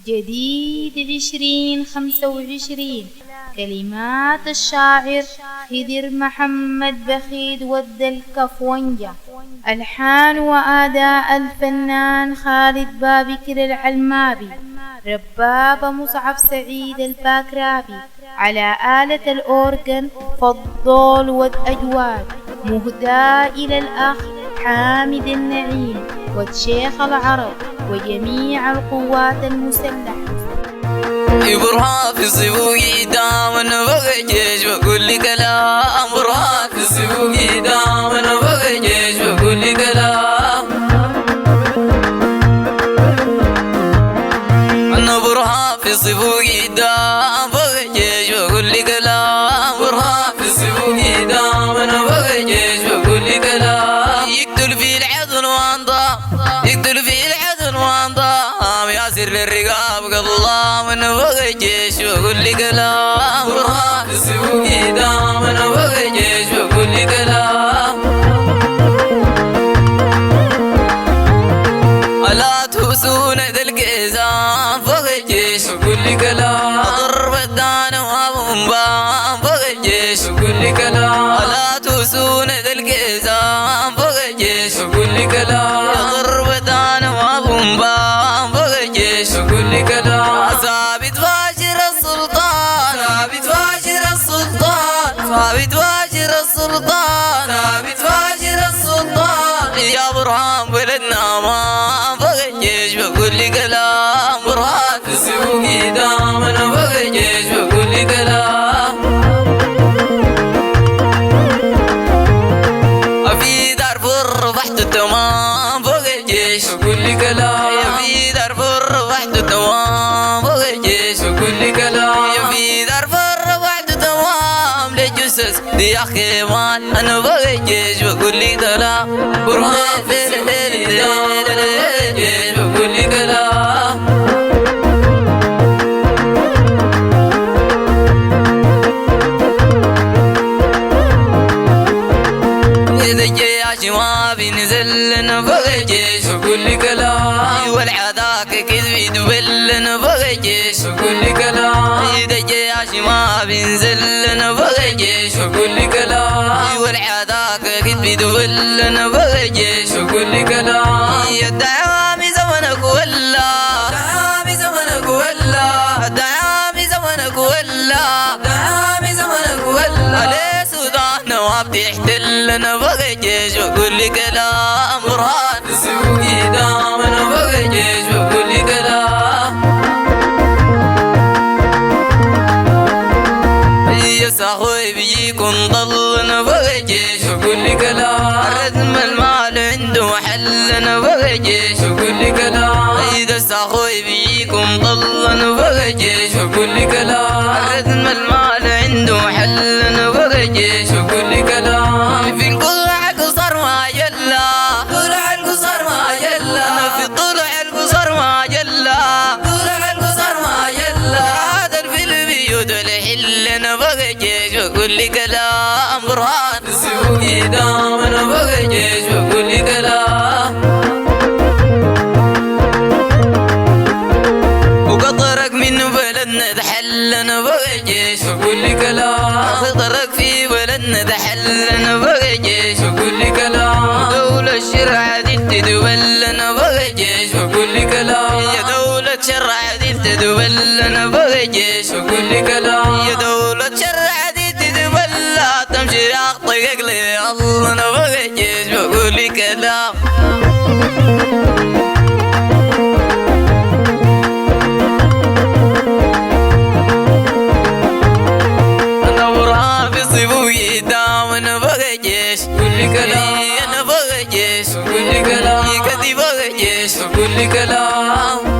جديد 2025. كلمات الشاعر خضر محمد بخيت ود الكفونجة. ألحان وأداء الفنان خالد بابكر العلمابي. رباب مصعب سعيد الباكرابي. على آلة الأورغن فضال والأجواد. مهدى إلى الأخ حامد النعيم والشيخ العرب وجميع القوات المسلحة. برهان في صبوقي دام انا بغي جيش بقول لي كلام. برهان في صبوقي دام انا بغي جيش بقول لي كلام. انا برهان في صبوقي دام بغي جيش بقول لي كلام. برهان في صبوقي دام انا بغي جيش بقول لي كلام. يقتل في العدل وانضام، يقتل في العدل وانضام، ياسر للرقاب قضام. انا بغي جيش بقول لي كلام. برهان في صبوقي دام انا بغي جيش بقول لي كلام. ألا تهسون ذا القيزان بغي جيش بقول لي كلام. ضرب الدان وابومبام بغي جيش بقول لي كلام. ألا تهسون ذا القيزان بغي جيش بقول لي كلام. ضرب الدان وابومبام بغي جيش بقول لي كلام. ثابت فاجر السلطان، ثابت فاجر السلطان، ثابت فاجر السلطان، ثابت فاجر السلطان. يا برهان بلدنا ما بغي جيش بقول لي كلام. برهان في صبوقي دام انا بغي جيش بقول لي كلام. في دارفور ربحت التمام بغي جيش بقول لي كلام. في دارفور ربحت التمام بغي جيش بقول لي كلام. في دارفور ربحت التمام لجثث دي اخي مان انا بغي جيش بقول لي كلام. برهان في صبوقي دام انا بغي جيش بقول لي كلام. إذا جيش ما بينزل انا بغي جيش بقول لي كلام. والعداك كذب يدبل انا بغي جيش بقول لي كلام. إذا جيش ما بينزل انا بغي جيش بقول لي كلام. والعداك كذب يدبل انا بغي جيش بقول لي كلام. يا الدعامي زمنك ولا، الدعامي زمنك ولا، الدعامي زمنك ولا، الدعامي زمنك ولا. ليه سودان نواب تحتل انا بغي جيش بقول لي كلام. برهان في صبوقي دام انا بغي جيش بقول لي كلام. يا اخوي بيجيكم ضل انا بغي جيش بقول لي كلام. الرزم المال عنده محل انا بغي جيش بقول لي كلام. اذا اخوي بيجيكم ضل انا بغي جيش بقول لي كلام. الرزم المال عنده محل انا بغي جيش بقول لي كلام. في القلع القصر ما جلا، قلع القصر ما جلا. انا في طلع القصر ما جلا، طلع القصر ما جلا. هذا الفيلم يدل حل انا بغي جيش بقول لي كلام. برهان في صبوقي دام انا بغي جيش بقول لي كلام. وقطرك من بلدنا تحل انا بغي جيش بقول لي كلام. قطرك في بلدنا تحل انا بغي جيش بقول لي كلام. دولة الشرع دي تدبل انا بغي جيش بقول لي كلام. يا دولة الشرع دي تدبل انا بغي جيش بقول لي كلام. يا دولة الشرع دي تدبل لا تمشي اخطيك لي الله انا بغي جيش بقول لي كلام. انا برهان في صبوقي دام انا بغي جيش بقول لي كلام. انا بغي جيش بقول لي كلام. كذي بغي جيش بقول لي كلام.